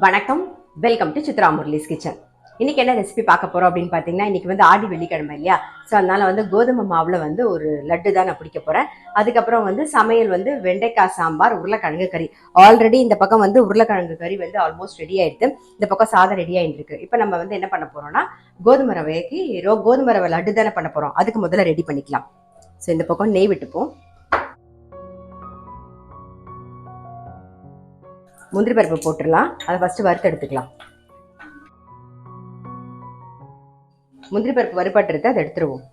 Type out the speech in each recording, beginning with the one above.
வணக்கம், welcome to Chitra Murali's kitchen. இன்னைக்கு என்ன ரெசிபி பார்க்க போறோம் அப்படின்னு பார்த்தீங்கன்னா, இன்னைக்கு வந்து ஆடி வெள்ளிக்கிழமை இல்லையா? ஸோ அதனால வந்து கோதுமை மாவில் வந்து ஒரு லட்டு தான் நான் பிடிக்க போறேன். அதுக்கப்புறம் வந்து சமையல் வந்து வெண்டைக்காய் சாம்பார், உருளைக்கிழங்கு கறி. ஆல்ரெடி இந்த பக்கம் வந்து உருளைக்கிழங்கு கறி வந்து ஆல்மோஸ்ட் ரெடி ஆயிடுது. இந்த பக்கம் சாதம் ரெடி ஆயிட்டு இருக்கு. இப்போ நம்ம வந்து என்ன பண்ண போறோம்னா, கோதுமை ரவை லட்டு தானே பண்ண போறோம். அதுக்கு முதல்ல ரெடி பண்ணிக்கலாம். ஸோ இந்த பக்கம் நெய் விட்டுப்போம். முந்திரி பருப்பு போட்டுடலாம். அதை ஃபர்ஸ்ட் வறுத்து எடுத்துக்கலாம். முந்திரி பருப்பு வறுபட்டுருது, அதை எடுத்துருவோம்.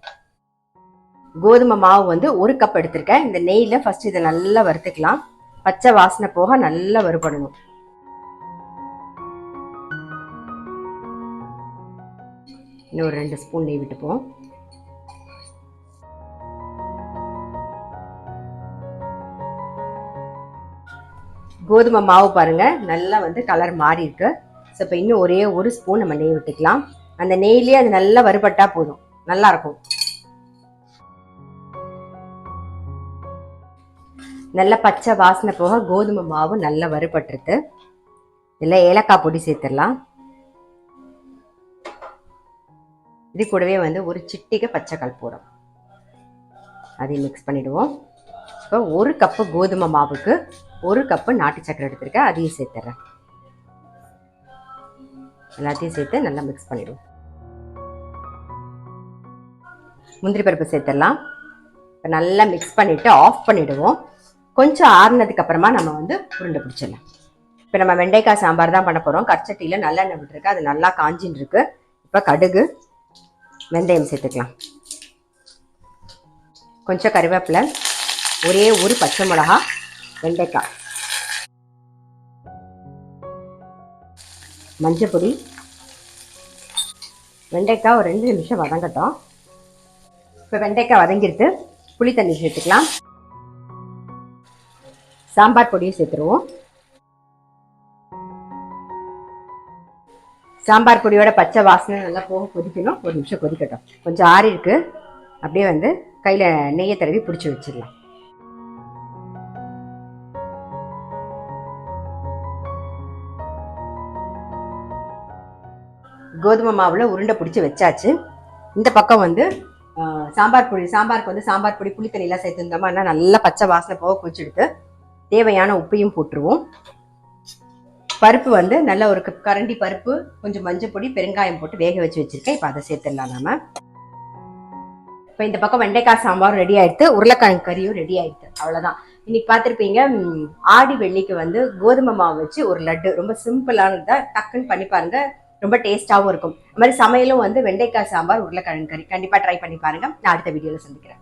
கோதுமை மாவு வந்து 1 கப் எடுத்திருக்கேன். இந்த நெய்ல ஃபர்ஸ்ட் இதை நல்லா வறுத்துக்கலாம். பச்சை வாசனை போக நல்லா வறுபடணும். இன்னும் ஒரு 2 ஸ்பூன் நெய் விட்டுப்போம். கோதுமை மாவு பாருங்க நல்லா வந்து கலர் மாறி இருக்கு. ஸோ இப்போ இன்னும் ஒரே ஒரு ஸ்பூன் நம்ம நெய் விட்டுக்கலாம். அந்த நெய்லேயே அது நல்லா வறுபட்டா போதும், நல்லா இருக்கும். நல்ல பச்சை வாசனை போக கோதுமை மாவு நல்லா வறுபட்டுருது. இதில் ஏலக்காய் பொடி சேர்த்துடலாம். இது கூடவே வந்து ஒரு சிட்டிகை பச்சை கற்பூரம் அதையும் மிக்ஸ் பண்ணிடுவோம். இப்போ 1 கப்பு கோதுமை மாவுக்கு 1 கப்பு நாட்டு சக்கரை எடுத்திருக்கேன், அதையும் சேர்த்துறேன். எல்லாத்தையும் சேர்த்து நல்லா மிக்ஸ் பண்ணிடுவோம். முந்திரி பருப்பு சேர்த்துடலாம். இப்போ நல்லா மிக்ஸ் பண்ணிவிட்டு ஆஃப் பண்ணிவிடுவோம். கொஞ்சம் ஆறுனதுக்கு அப்புறமா நம்ம வந்து உருண்டை பிடிச்சிடலாம். இப்போ நம்ம வெண்டைக்காய் சாம்பார் தான் பண்ண போகிறோம். கச்சட்டியில் நல்லெண்ணெய் விட்டுருக்கு, அது நல்லா காஞ்சின்னு இருக்கு. இப்போ கடுகு, வெந்தயம் சேர்த்துக்கலாம். கொஞ்சம் கறிவேப்பிலை, ஒரே ஒரு பச்சை மிளகா, வெண்டைக்காய், மஞ்சள் பொடி. வெண்டைக்காய் ஒரு 2 நிமிஷம் வதங்கட்டும். இப்போ வெண்டைக்காய் வதங்கிடுத்து, புளி தண்ணி சேர்த்துக்கலாம். சாம்பார் பொடியும் சேர்த்துருவோம். சாம்பார் பொடியோட பச்சை வாசனை நல்லா போக கொதிக்கணும். 1 நிமிஷம் கொதிக்கட்டும். கொஞ்சம் ஆறி இருக்கு, அப்படியே வந்து கையில் நெய்யை தடவி பிடிச்சி வச்சிடலாம். கோதுமை மாவில் உருண்டை பிடிச்சி வச்சாச்சு. இந்த பக்கம் வந்து சாம்பாருக்கு வந்து சாம்பார் பொடி புளி தண்ணியெல்லாம் சேர்த்துருந்தோமா, நல்லா பச்சை வாசனை போக குடிச்செடுத்து தேவையான உப்பையும் போட்டுருவோம். பருப்பு வந்து நல்ல ஒரு கரண்டி பருப்பு, கொஞ்சம் மஞ்சள் பொடி, பெருங்காயம் போட்டு வேக வச்சு வச்சிருக்கேன். இப்போ அதை சேர்த்துடலாம் நாம. இப்போ இந்த பக்கம் வெண்டைக்காய் சாம்பாரும் ரெடி ஆயிடுத்து, உருளைக்கிழங்கு கறியும் ரெடி ஆயிடுத்து. அவ்வளோதான். இன்னைக்கு பார்த்துருப்பீங்க, ஆடி வெள்ளிக்கு வந்து கோதுமை மாவு வச்சு ஒரு லட்டு, ரொம்ப சிம்பிளானதா, டக்குன்னு பண்ணி பாருங்க, ரொம்ப டேஸ்டாகவும் இருக்கும். அது மாதிரி சமையலும் வந்து வெண்டைக்காய் சாம்பார், உருளைக்கிழங்கு கறி கண்டிப்பாக ட்ரை பண்ணி பாருங்க. நான் அடுத்த வீடியோவில் சந்திக்கிறேன்.